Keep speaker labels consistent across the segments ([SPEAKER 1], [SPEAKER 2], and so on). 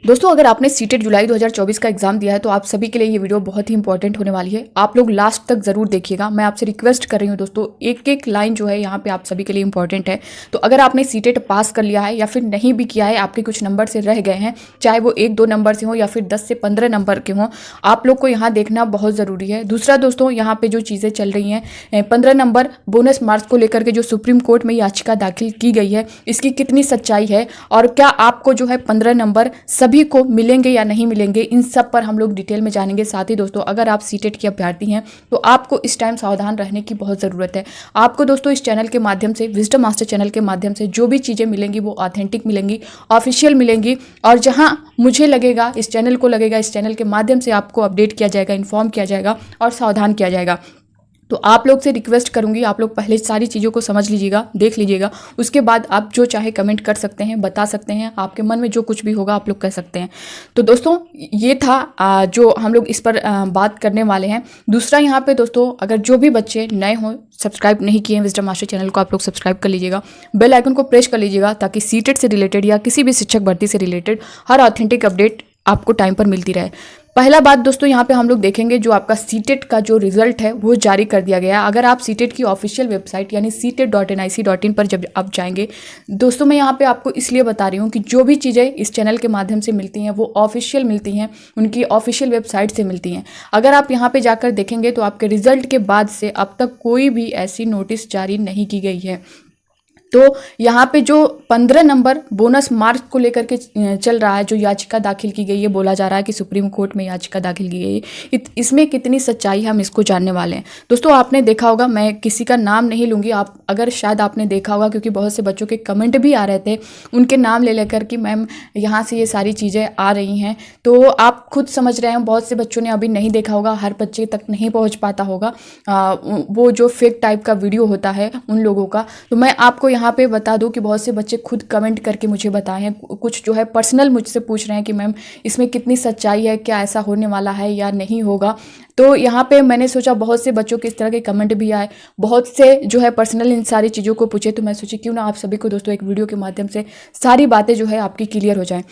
[SPEAKER 1] दोस्तों अगर आपने सीटेट जुलाई 2024 का एग्जाम दिया है तो आप सभी के लिए ये वीडियो बहुत ही इंपॉर्टेंट होने वाली है। आप लोग लास्ट तक जरूर देखिएगा। मैं आपसे रिक्वेस्ट कर रही हूँ दोस्तों, एक एक लाइन जो है यहाँ पे आप सभी के लिए इंपॉर्टेंट है। तो अगर आपने सीटेट पास कर लिया है या फिर नहीं भी किया है, आपके कुछ नंबर से रह गए हैं, चाहे वो 1-2 नंबर से हो या फिर 10 से 15 नंबर के हों, आप लोग को यहाँ देखना बहुत ज़रूरी है। दूसरा दोस्तों, यहाँ पे जो चीज़ें चल रही हैं, 15 नंबर बोनस मार्क्स को लेकर के जो सुप्रीम कोर्ट में याचिका दाखिल की गई है, इसकी कितनी सच्चाई है और क्या आपको जो है 15 नंबर सभी को मिलेंगे या नहीं मिलेंगे, इन सब पर हम लोग डिटेल में जानेंगे। साथ ही दोस्तों, अगर आप सीटेट के अभ्यर्थी हैं तो आपको इस टाइम सावधान रहने की बहुत ज़रूरत है। आपको दोस्तों इस चैनल के माध्यम से, विजडम मास्टर चैनल के माध्यम से जो भी चीज़ें मिलेंगी वो ऑथेंटिक मिलेंगी, ऑफिशियल मिलेंगी, और जहां मुझे लगेगा, इस चैनल को लगेगा, इस चैनल के माध्यम से आपको अपडेट किया जाएगा, इन्फॉर्म किया जाएगा और सावधान किया जाएगा। तो आप लोग से रिक्वेस्ट करूंगी, आप लोग पहले सारी चीज़ों को समझ लीजिएगा, देख लीजिएगा, उसके बाद आप जो चाहे कमेंट कर सकते हैं, बता सकते हैं, आपके मन में जो कुछ भी होगा आप लोग कह सकते हैं। तो दोस्तों ये था जो हम लोग इस पर बात करने वाले हैं। दूसरा यहाँ पे दोस्तों, अगर जो भी बच्चे नए हों, सब्सक्राइब नहीं किए हैं विजडम मास्टर चैनल को, आप लोग सब्सक्राइब कर लीजिएगा, बेल आइकन को प्रेस कर लीजिएगा, ताकि सीटेट से रिलेटेड या किसी भी शिक्षक भर्ती से रिलेटेड हर ऑथेंटिक अपडेट आपको टाइम पर मिलती रहे। पहला बात दोस्तों, यहाँ पे हम लोग देखेंगे जो आपका सीटेट का जो रिजल्ट है वो जारी कर दिया गया है। अगर आप सीटेट की ऑफिशियल वेबसाइट यानी setet.nic.in पर जब आप जाएंगे, दोस्तों मैं यहाँ पे आपको इसलिए बता रही हूँ कि जो भी चीज़ें इस चैनल के माध्यम से मिलती हैं वो ऑफिशियल मिलती हैं, उनकी ऑफिशियल वेबसाइट से मिलती हैं। अगर आप यहाँ पे जाकर देखेंगे तो आपके रिजल्ट के बाद से अब तक कोई भी ऐसी नोटिस जारी नहीं की गई है। तो यहाँ पे जो 15 नंबर बोनस मार्क्स को लेकर के चल रहा है, जो याचिका दाखिल की गई है, बोला जा रहा है कि सुप्रीम कोर्ट में याचिका दाखिल की गई है, इसमें कितनी सच्चाई है हम इसको जानने वाले हैं। दोस्तों आपने देखा होगा, मैं किसी का नाम नहीं लूँगी, आप अगर शायद आपने देखा होगा, क्योंकि बहुत से बच्चों के कमेंट भी आ रहे थे उनके नाम ले लेकर कि मैम यहाँ से ये सारी चीज़ें आ रही हैं। तो आप खुद समझ रहे हैं, बहुत से बच्चों ने अभी नहीं देखा होगा, हर बच्चे तक नहीं पहुँच पाता होगा वो जो फेक टाइप का वीडियो होता है उन लोगों का। तो मैं आपको यहाँ पे बता दूं कि बहुत से बच्चे खुद कमेंट करके मुझे बताए हैं, कुछ जो है पर्सनल मुझसे पूछ रहे हैं कि मैम इसमें कितनी सच्चाई है, क्या ऐसा होने वाला है या नहीं होगा। तो यहाँ पे मैंने सोचा, बहुत से बच्चों के इस तरह के कमेंट भी आए, बहुत से जो है पर्सनल इन सारी चीज़ों को पूछे, तो मैं सोची क्यों ना आप सभी को दोस्तों एक वीडियो के माध्यम से सारी बातें जो है आपकी क्लियर हो जाएं।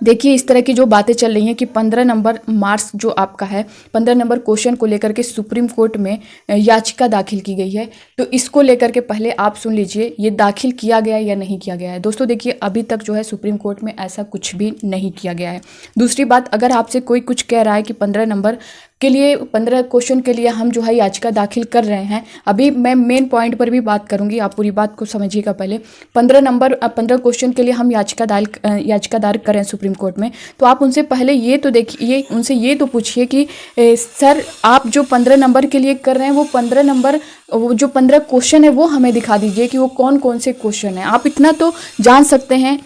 [SPEAKER 1] देखिए इस तरह की जो बातें चल रही हैं कि 15 नंबर मार्क्स जो आपका है, 15 नंबर क्वेश्चन को लेकर के सुप्रीम कोर्ट में याचिका दाखिल की गई है। तो इसको लेकर के पहले आप सुन लीजिए, ये दाखिल किया गया या नहीं किया गया है। दोस्तों देखिए, अभी तक जो है सुप्रीम कोर्ट में ऐसा कुछ भी नहीं किया गया है। दूसरी बात, अगर आपसे कोई कुछ कह रहा है कि 15 नंबर के लिए, 15 क्वेश्चन के लिए हम जो है याचिका दाखिल कर रहे हैं, अभी मैं मेन पॉइंट पर भी बात करूंगी, आप पूरी बात को समझिएगा। पहले 15 क्वेश्चन के लिए हम याचिका दायर करें सुप्रीम कोर्ट में, तो आप उनसे पहले ये तो देखिए, उनसे ये तो पूछिए कि सर आप जो 15 नंबर के लिए कर रहे हैं, वो 15 नंबर, वो जो 15 क्वेश्चन है वो हमें दिखा दीजिए कि वो कौन कौन से क्वेश्चन हैं। आप इतना तो जान सकते हैं।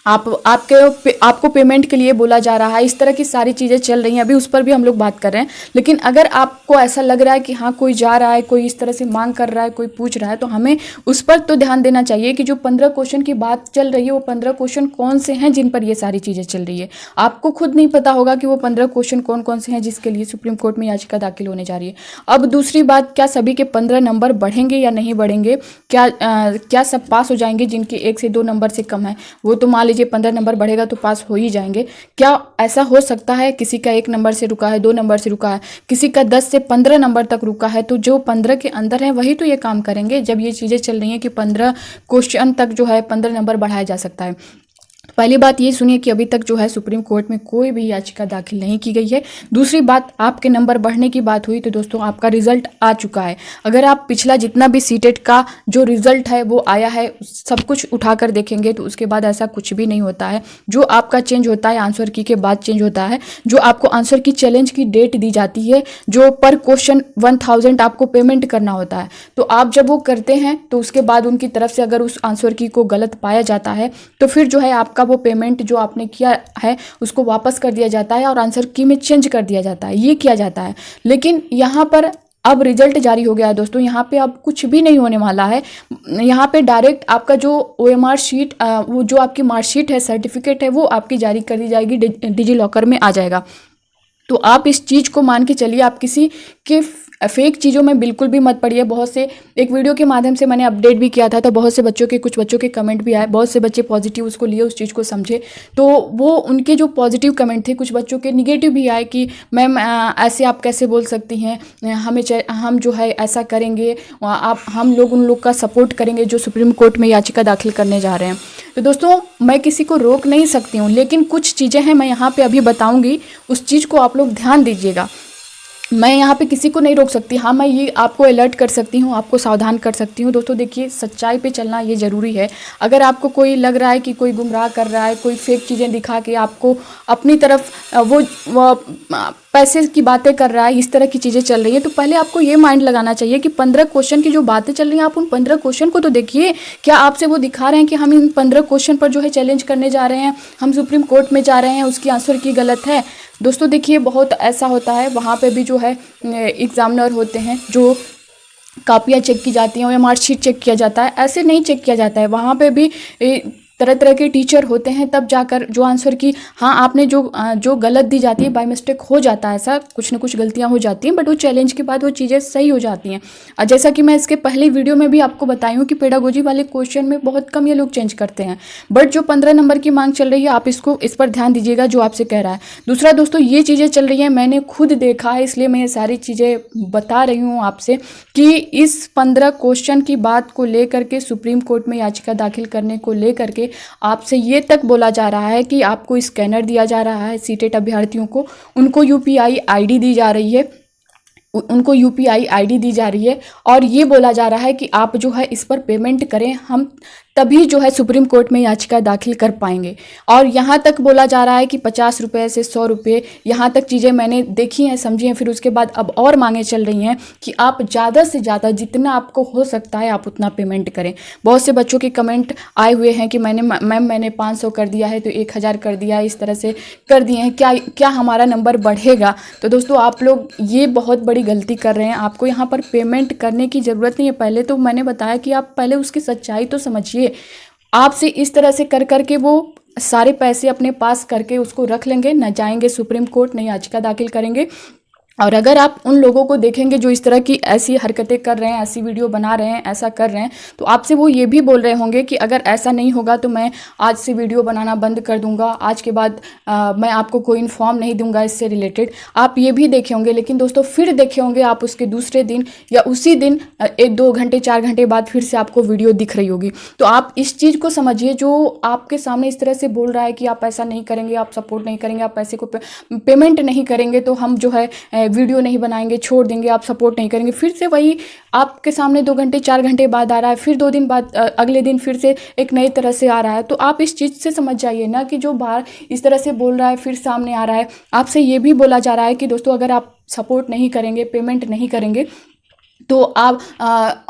[SPEAKER 1] आपको पेमेंट के लिए बोला जा रहा है, इस तरह की सारी चीज़ें चल रही हैं, अभी उस पर भी हम लोग बात कर रहे हैं। लेकिन अगर आपको ऐसा लग रहा है कि हाँ कोई जा रहा है, कोई इस तरह से मांग कर रहा है, कोई पूछ रहा है, तो हमें उस पर तो ध्यान देना चाहिए कि जो 15 क्वेश्चन की बात चल रही है वो 15 क्वेश्चन कौन से हैं जिन पर ये सारी चीज़ें चल रही है। आपको खुद नहीं पता होगा कि वो 15 क्वेश्चन कौन कौन से हैं जिसके लिए सुप्रीम कोर्ट में याचिका दाखिल होने जा रही है। अब दूसरी बात, क्या सभी के 15 नंबर बढ़ेंगे या नहीं बढ़ेंगे, क्या सब पास हो जाएंगे जिनके 1 से 2 नंबर से कम है? वो तो मान लीजिए 15 नंबर बढ़ेगा तो पास हो ही जाएंगे। क्या ऐसा हो सकता है किसी का 1 नंबर से रुका है, 2 नंबर से रुका है, किसी का 10 से 15 नंबर तक रुका है, तो जो 15 के अंदर है वही तो ये काम करेंगे। जब ये चीज़ें चल रही हैं कि 15 क्वेश्चन तक जो है 15 नंबर बढ़ाया जा सकता है। पहली बात ये सुनिए कि अभी तक जो है सुप्रीम कोर्ट में कोई भी याचिका दाखिल नहीं की गई है। दूसरी बात, आपके नंबर बढ़ने की बात हुई तो दोस्तों आपका रिजल्ट आ चुका है। अगर आप पिछला जितना भी सीटेट का जो रिजल्ट है वो आया है, सब कुछ उठाकर देखेंगे तो उसके बाद ऐसा कुछ भी नहीं होता है। जो आपका चेंज होता है आंसर की के बाद चेंज होता है। जो आपको आंसर की चैलेंज की डेट दी जाती है, जो पर क्वेश्चन 1000 आपको पेमेंट करना होता है, तो आप जब वो करते हैं तो उसके बाद उनकी तरफ से अगर उस आंसर की को गलत पाया जाता है तो फिर जो है आपका वो पेमेंट जो आपने किया है उसको वापस कर दिया जाता है और आंसर की में चेंज कर दिया जाता है, ये किया जाता है। लेकिन यहाँ पर अब रिजल्ट जारी हो गया है दोस्तों, यहाँ पे अब कुछ भी नहीं होने वाला है। यहाँ पे डायरेक्ट आपका जो OMR शीट, वो जो आपकी मार्कशीट है, सर्टिफिकेट है, वो आपकी जारी कर दी जाएगी, डिजी लॉकर में आ जाएगा। तो आप इस चीज़ को मान के चलिए, आप किसी के फेक चीज़ों में बिल्कुल भी मत पड़िए। बहुत से एक वीडियो के माध्यम से मैंने अपडेट भी किया था, तो बहुत से बच्चों के कुछ बच्चों के कमेंट भी आए, बहुत से बच्चे पॉजिटिव उसको लिए, उस चीज़ को समझे। तो वो उनके जो पॉजिटिव कमेंट थे, कुछ बच्चों के निगेटिव भी आए कि मैम ऐसे आप कैसे बोल सकती हैं, हम जो है ऐसा करेंगे, हम लोग उन लोग का सपोर्ट करेंगे जो सुप्रीम कोर्ट में याचिका दाखिल करने जा रहे हैं। तो दोस्तों, मैं किसी को रोक नहीं सकती हूँ, लेकिन कुछ चीज़ें हैं मैं यहाँ पे अभी बताऊँगी, उस चीज़ को आप लोग ध्यान दीजिएगा। मैं यहाँ पे किसी को नहीं रोक सकती। हाँ, मैं ये आपको अलर्ट कर सकती हूँ, आपको सावधान कर सकती हूँ। दोस्तों देखिए, सच्चाई पे चलना ये ज़रूरी है। अगर आपको कोई लग रहा है कि कोई गुमराह कर रहा है, कोई फेक चीज़ें दिखा के आपको अपनी तरफ वो पैसे की बातें कर रहा है, इस तरह की चीज़ें चल रही हैं, तो पहले आपको ये माइंड लगाना चाहिए कि 15 क्वेश्चन की जो बातें चल रही हैं, आप उन 15 क्वेश्चन को तो देखिए। क्या आपसे वो दिखा रहे हैं कि हम इन 15 क्वेश्चन पर जो है चैलेंज करने जा रहे हैं, हम सुप्रीम कोर्ट में जा रहे हैं, उसकी आंसर की गलत है? दोस्तों देखिए, बहुत ऐसा होता है, वहाँ पे भी जो है एग्जामिनर होते हैं, जो कापियाँ चेक की जाती हैं या मार्कशीट चेक किया जाता है, ऐसे नहीं चेक किया जाता है। वहाँ पे भी तरह तरह के टीचर होते हैं, तब जाकर जो आंसर की, हाँ आपने जो गलत दी जाती है, बाय मिस्टेक हो जाता है, ऐसा कुछ ना कुछ गलतियां हो जाती हैं, बट वो चैलेंज के बाद वो चीज़ें सही हो जाती हैं। और जैसा कि मैं इसके पहले वीडियो में भी आपको बताई हूँ कि पेडागोजी वाले क्वेश्चन में बहुत कम ये लोग चेंज करते हैं, बट जो 15 नंबर की मांग चल रही है, आप इस पर ध्यान दीजिएगा जो आपसे कह रहा है। दूसरा दोस्तों, ये चीज़ें चल रही हैं, मैंने खुद देखा है, इसलिए मैं ये सारी चीज़ें बता रही हूँ आपसे कि इस 15 क्वेश्चन की बात को लेकर के सुप्रीम कोर्ट में याचिका दाखिल करने को लेकर के आपसे ये तक बोला जा रहा है कि आपको स्कैनर दिया जा रहा है सीटेट अभ्यर्थियों को, उनको यूपीआई आईडी दी जा रही है, और ये बोला जा रहा है कि आप जो है इस पर पेमेंट करें, हम तभी जो है सुप्रीम कोर्ट में याचिका दाखिल कर पाएंगे। और यहाँ तक बोला जा रहा है कि 50 रुपये से 100 रुपये, यहाँ तक चीज़ें मैंने देखी हैं, समझी हैं। फिर उसके बाद अब और मांगे चल रही हैं कि आप ज़्यादा से ज़्यादा जितना आपको हो सकता है आप उतना पेमेंट करें। बहुत से बच्चों के कमेंट आए हुए हैं कि मैंने 500 कर दिया है, तो 1000 कर दिया है, इस तरह से कर दिए हैं, क्या हमारा नंबर बढ़ेगा? तो दोस्तों, आप लोग ये बहुत बड़ी गलती कर रहे हैं। आपको यहाँ पर पेमेंट करने की ज़रूरत नहीं है। पहले तो मैंने बताया कि आप पहले उसकी सच्चाई तो समझिए। आपसे इस तरह से कर करके वो सारे पैसे अपने पास करके उसको रख लेंगे, न जाएंगे सुप्रीम कोर्ट, न याचिका दाखिल करेंगे। और अगर आप उन लोगों को देखेंगे जो इस तरह की ऐसी हरकतें कर रहे हैं, ऐसी वीडियो बना रहे हैं, ऐसा कर रहे हैं, तो आपसे वो ये भी बोल रहे होंगे कि अगर ऐसा नहीं होगा तो मैं आज से वीडियो बनाना बंद कर दूंगा, आज के बाद मैं आपको कोई इन्फॉर्म नहीं दूंगा इससे रिलेटेड। आप ये भी देखे होंगे, लेकिन दोस्तों फिर देखे होंगे आप उसके दूसरे दिन या उसी दिन 1-2 घंटे 4 घंटे बाद फिर से आपको वीडियो दिख रही होगी। तो आप इस चीज़ को समझिए, जो आपके सामने इस तरह से बोल रहा है कि आप ऐसा नहीं करेंगे, आप सपोर्ट नहीं करेंगे, आप पैसे को पेमेंट नहीं करेंगे, तो हम जो है वीडियो नहीं बनाएंगे, छोड़ देंगे, आप सपोर्ट नहीं करेंगे, फिर से वही आपके सामने 2 घंटे 4 घंटे बाद आ रहा है, फिर 2 दिन बाद अगले दिन फिर से एक नई तरह से आ रहा है। तो आप इस चीज़ से समझ जाइए ना कि जो बाहर इस तरह से बोल रहा है फिर सामने आ रहा है। आपसे ये भी बोला जा रहा है कि दोस्तों अगर आप सपोर्ट नहीं करेंगे, पेमेंट नहीं करेंगे, तो आप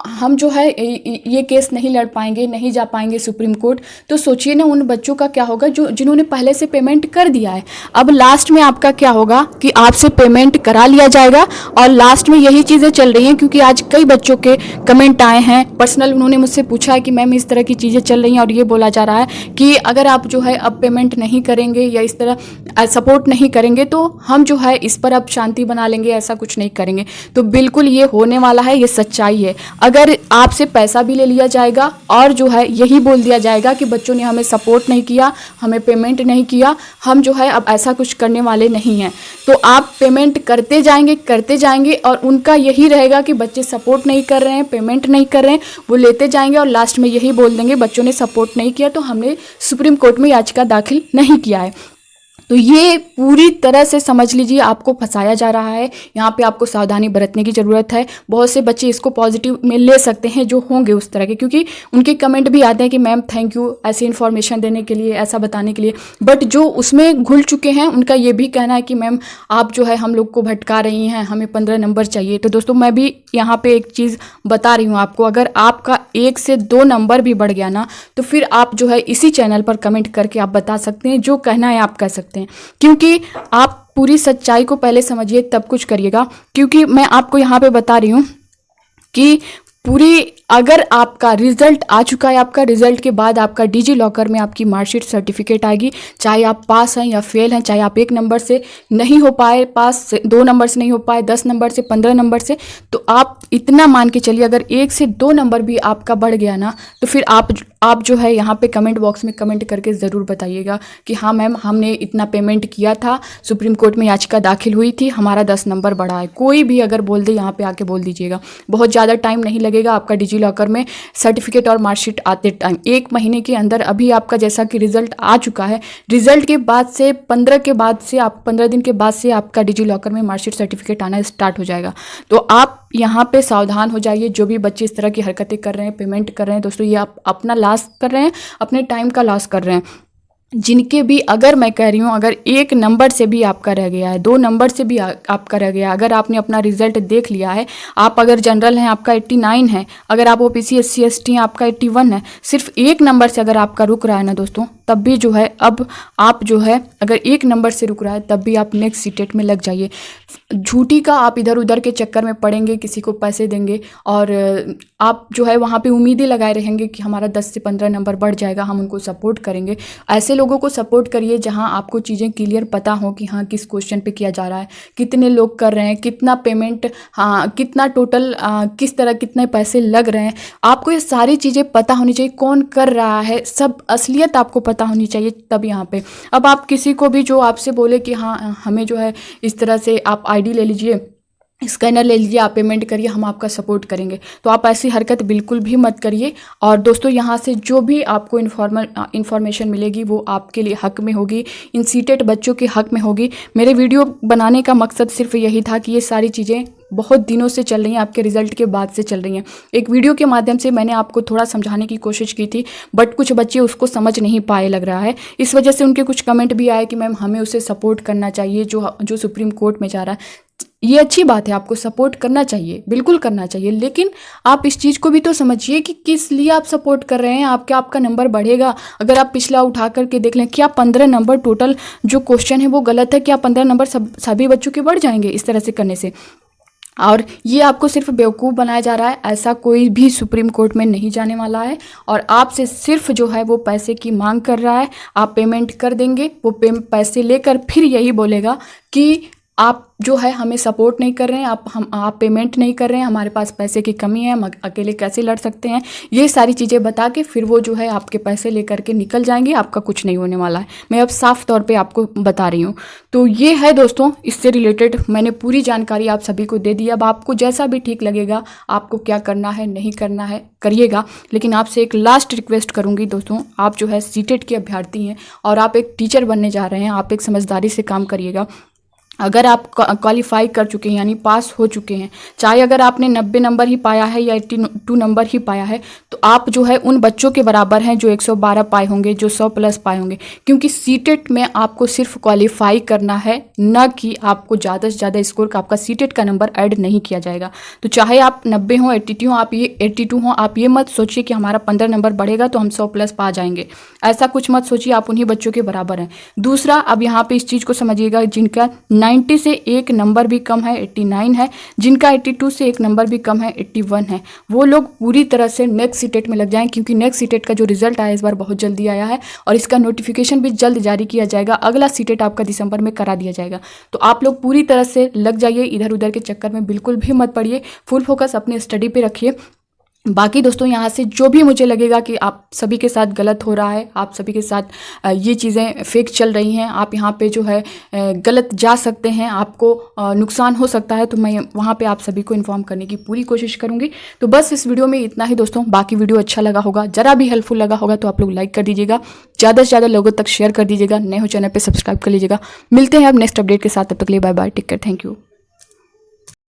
[SPEAKER 1] हम जो है ये केस नहीं लड़ पाएंगे, नहीं जा पाएंगे सुप्रीम कोर्ट। तो सोचिए ना उन बच्चों का क्या होगा जिन्होंने पहले से पेमेंट कर दिया है। अब लास्ट में आपका क्या होगा कि आपसे पेमेंट करा लिया जाएगा, और लास्ट में यही चीज़ें चल रही हैं, क्योंकि आज कई बच्चों के कमेंट आए हैं पर्सनल, उन्होंने मुझसे पूछा है कि मैम इस तरह की चीज़ें चल रही हैं, और ये बोला जा रहा है कि अगर आप जो है अब पेमेंट नहीं करेंगे या इस तरह सपोर्ट नहीं करेंगे तो हम जो है इस पर अब शांति बना लेंगे, ऐसा कुछ नहीं करेंगे। तो बिल्कुल ये होने वाला है, ये सच्चाई है। अगर आपसे पैसा भी ले लिया जाएगा और जो है यही बोल दिया जाएगा कि बच्चों ने हमें सपोर्ट नहीं किया, हमें पेमेंट नहीं किया, हम जो है अब ऐसा कुछ करने वाले नहीं हैं, तो आप पेमेंट करते जाएंगे और उनका यही रहेगा कि बच्चे सपोर्ट नहीं कर रहे हैं, पेमेंट नहीं कर रहे हैं, वो लेते जाएंगे और लास्ट में यही बोल देंगे बच्चों ने सपोर्ट नहीं किया तो हमने सुप्रीम कोर्ट में याचिका दाखिल नहीं किया है। तो ये पूरी तरह से समझ लीजिए आपको फंसाया जा रहा है। यहाँ पे आपको सावधानी बरतने की ज़रूरत है। बहुत से बच्चे इसको पॉजिटिव में ले सकते हैं जो होंगे उस तरह के, क्योंकि उनके कमेंट भी आते हैं कि मैम थैंक यू ऐसी इन्फॉर्मेशन देने के लिए, ऐसा बताने के लिए। बट जो उसमें घुल चुके हैं उनका ये भी कहना है कि मैम आप जो है हम लोग को भटका रही हैं, हमें 15 नंबर चाहिए। तो दोस्तों मैं भी यहाँ पर एक चीज़ बता रही हूँ आपको, अगर आपका 1 से 2 नंबर भी बढ़ गया ना तो फिर आप जो है इसी चैनल पर कमेंट करके आप बता सकते हैं, जो कहना है आप कह सकते हैं, क्योंकि आप पूरी सच्चाई को पहले समझिए तब कुछ करिएगा। क्योंकि मैं आपको यहाँ पे बता रही हूँ कि पूरी, अगर आपका रिजल्ट आ चुका है, आपका रिजल्ट के बाद आपका डिजी लॉकर में आपकी मार्कशीट सर्टिफिकेट आएगी, चाहे आप पास हैं या फेल हैं, चाहे आप 1 नंबर से नहीं हो पाए पास, 2 नंबर से नहीं हो पाए, 10 नंबर से, 15 नंबर से, तो आप इतना मान के चलिए अगर 1 से 2 नंबर भी आपका बढ़ गया ना, तो फिर आप जो है यहाँ पे कमेंट बॉक्स में कमेंट करके ज़रूर बताइएगा कि हाँ मैम, हमने इतना पेमेंट किया था, सुप्रीम कोर्ट में याचिका दाखिल हुई थी, हमारा 10 नंबर बढ़ा है। कोई भी अगर बोल दे, यहाँ पे आके बोल दीजिएगा। बहुत ज़्यादा टाइम नहीं लगेगा आपका डिजी लॉकर में सर्टिफिकेट और मार्कशीट आते टाइम, 1 महीने के अंदर। अभी आपका जैसा कि रिजल्ट आ चुका है, रिजल्ट के बाद से 15 दिन के बाद से आपका डिजी लॉकर में मार्कशीट सर्टिफिकेट आना स्टार्ट हो जाएगा। तो आप यहाँ पे सावधान हो जाइए। जो भी बच्चे इस तरह की हरकतें कर रहे हैं, पेमेंट कर रहे हैं दोस्तों, ये आप अपना लॉस कर रहे हैं, अपने टाइम का लॉस कर रहे हैं। जिनके भी, अगर मैं कह रही हूँ, अगर 1 नंबर से भी आपका रह गया है, 2 नंबर से भी आपका रह गया, अगर आपने अपना रिजल्ट देख लिया है, आप अगर जनरल हैं आपका 89 है, अगर आप ओबीसी SC ST हैं आपका 81 है, सिर्फ 1 नंबर से अगर आपका रुक रहा है ना दोस्तों, तब भी जो है, अब आप जो है अगर 1 नंबर से रुक रहा है, तब भी आप नेक्स्ट सीटेट में लग जाइए। झूठी का आप इधर उधर के चक्कर में पड़ेंगे, किसी को पैसे देंगे और आप जो है वहाँ पे उम्मीदें लगाए रहेंगे कि हमारा 10 से 15 नंबर बढ़ जाएगा, हम उनको सपोर्ट करेंगे। ऐसे लोगों को सपोर्ट करिए जहाँ आपको चीज़ें क्लियर पता हो कि हाँ किस क्वेश्चन पे किया जा रहा है, कितने लोग कर रहे हैं, कितना पेमेंट, हाँ कितना टोटल, किस तरह कितने पैसे लग रहे हैं। आपको ये सारी चीज़ें पता होनी चाहिए, कौन कर रहा है, सब असलियत आपको पता होनी चाहिए। तब यहाँ पे अब आप किसी को भी जो आपसे बोले कि हाँ हमें जो है इस तरह से आप ID ले लीजिए, स्कैनर ले लीजिए, आप पेमेंट करिए, हम आपका सपोर्ट करेंगे, तो आप ऐसी हरकत बिल्कुल भी मत करिए। और दोस्तों यहाँ से जो भी आपको इन्फॉर्मेशन मिलेगी वो आपके लिए हक में होगी, इन सीटेड बच्चों के हक में होगी। मेरे वीडियो बनाने का मकसद सिर्फ यही था कि ये सारी चीज़ें बहुत दिनों से चल रही हैं, आपके रिजल्ट के बाद से चल रही हैं। एक वीडियो के माध्यम से मैंने आपको थोड़ा समझाने की कोशिश की थी, बट कुछ बच्चे उसको समझ नहीं पाए लग रहा है। इस वजह से उनके कुछ कमेंट भी आए कि मैम हमें उसे सपोर्ट करना चाहिए जो सुप्रीम कोर्ट में जा रहा है। ये अच्छी बात है, आपको सपोर्ट करना चाहिए, बिल्कुल करना चाहिए, लेकिन आप इस चीज़ को भी तो समझिए कि किस लिए आप सपोर्ट कर रहे हैं। आपका नंबर बढ़ेगा। अगर आप पिछला उठा करके देख लें, क्या 15 नंबर टोटल जो क्वेश्चन है वो गलत है? क्या 15 नंबर सभी बच्चों के बढ़ जाएंगे इस तरह से करने से? और ये आपको सिर्फ बेवकूफ़ बनाया जा रहा है। ऐसा कोई भी सुप्रीम कोर्ट में नहीं जाने वाला है और आपसे सिर्फ जो है वो पैसे की मांग कर रहा है। आप पेमेंट कर देंगे, वो पैसे लेकर फिर यही बोलेगा कि आप जो है हमें सपोर्ट नहीं कर रहे हैं, आप पेमेंट नहीं कर रहे हैं, हमारे पास पैसे की कमी है, हम अकेले कैसे लड़ सकते हैं। ये सारी चीज़ें बता के फिर वो जो है आपके पैसे लेकर के निकल जाएंगे। आपका कुछ नहीं होने वाला है, मैं अब साफ तौर पे आपको बता रही हूँ। तो ये है दोस्तों, इससे रिलेटेड मैंने पूरी जानकारी आप सभी को दे दी। अब आपको जैसा भी ठीक लगेगा, आपको क्या करना है नहीं करना है करिएगा। लेकिन आपसे एक लास्ट रिक्वेस्ट करूँगी दोस्तों, आप जो है सीटेट के अभ्यर्थी हैं और आप एक टीचर बनने जा रहे हैं, आप एक समझदारी से काम करिएगा। अगर आप क्वालिफाई कर चुके हैं यानी पास हो चुके हैं, चाहे अगर आपने 90 नंबर ही पाया है या 82 नंबर ही पाया है, तो आप जो है उन बच्चों के बराबर हैं जो 112 पाए होंगे, जो 100 प्लस पाए होंगे। क्योंकि सीटेट में आपको सिर्फ क्वालिफाई करना है, न कि आपको ज़्यादा से ज़्यादा स्कोर का आपका सीटेट का नंबर ऐड नहीं किया जाएगा। तो चाहे आप 90 हों, 82 हों, आप ये 82 हों, आप ये मत सोचिए कि हमारा 15 नंबर बढ़ेगा तो हम 100 प्लस पा जाएंगे। ऐसा कुछ मत सोचिए, आप उन्हीं बच्चों के बराबर हैं। दूसरा, अब यहाँ पे इस चीज़ को समझिएगा, जिनका 90 से 1 नंबर भी कम है 89 है, जिनका 82 से 1 नंबर भी कम है 81 है, वो लोग पूरी तरह से नेक्स्ट सीटेट में लग जाएं। क्योंकि नेक्स्ट सीटेट का जो रिजल्ट आया इस बार बहुत जल्दी आया है और इसका नोटिफिकेशन भी जल्द जारी किया जाएगा। अगला सीटेट आपका दिसंबर में करा दिया जाएगा। तो आप लोग पूरी तरह से लग जाइए, इधर उधर के चक्कर में बिल्कुल भी मत पड़िए, फुल फोकस अपने स्टडी पे रखिए। बाकी दोस्तों यहाँ से जो भी मुझे लगेगा कि आप सभी के साथ गलत हो रहा है, आप सभी के साथ ये चीज़ें फेक चल रही हैं, आप यहाँ पे जो है गलत जा सकते हैं, आपको नुकसान हो सकता है, तो मैं वहाँ पे आप सभी को इन्फॉर्म करने की पूरी कोशिश करूँगी। तो बस इस वीडियो में इतना ही दोस्तों। बाकी वीडियो अच्छा लगा होगा, ज़रा भी हेल्पफुल लगा होगा तो आप लोग लाइक कर दीजिएगा, ज़्यादा से ज़्यादा लोगों तक शेयर कर दीजिएगा, नए हो चैनल पर सब्सक्राइब कर लीजिएगा। मिलते हैं अब नेक्स्ट अपडेट के साथ, तब तक के लिए bye bye, take care, thank you.